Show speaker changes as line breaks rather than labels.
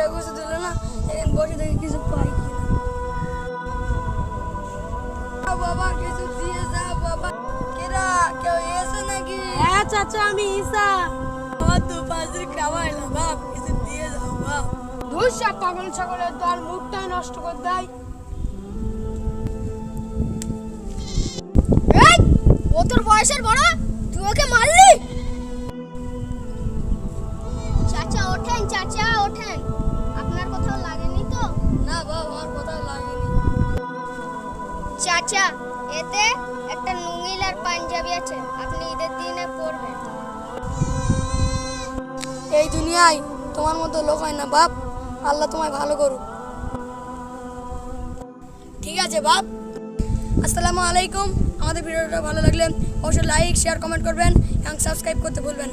থেকে কিছু দিল না, এখন বসে থেকে কিছু পাই কিনা। বাবা কিছু দিয়ে যা বাবা। কেরা কেউ এসে নাকি?
হ্যাঁ চাচা, আমি ঈসা।
আমার তো পাশের খাওয়াইলা বাপ, কিছু দিয়ে যাও বাপ।
ধুসা পাগল ছাগলের দল, মুখটাই নষ্ট করে দেয়।
ও তোর বয়সের বড়, তুই ওকে মারলি? চাচা ওঠেন, চাচা ওঠেন। আপনার কোথাও লাগেনি তো?
না বাপ, আমার কোথাও লাগেনি।
চাচা, এতে একটা নুঙ্গিল আর পাঞ্জাবি আছে, আপনি ঈদের দিনে পরবেন।
এই দুনিয়ায় তোমার মতো লোক হয় না বাপ, আল্লাহ তোমায় ভালো করুক। ঠিক আছে বাপ। আসসালামু আলাইকুম। আমাদের ভিডিওটা ভালো লাগলে অবশ্যই লাইক, শেয়ার, কমেন্ট করবেন এবং সাবস্ক্রাইব করতে ভুলবেন না।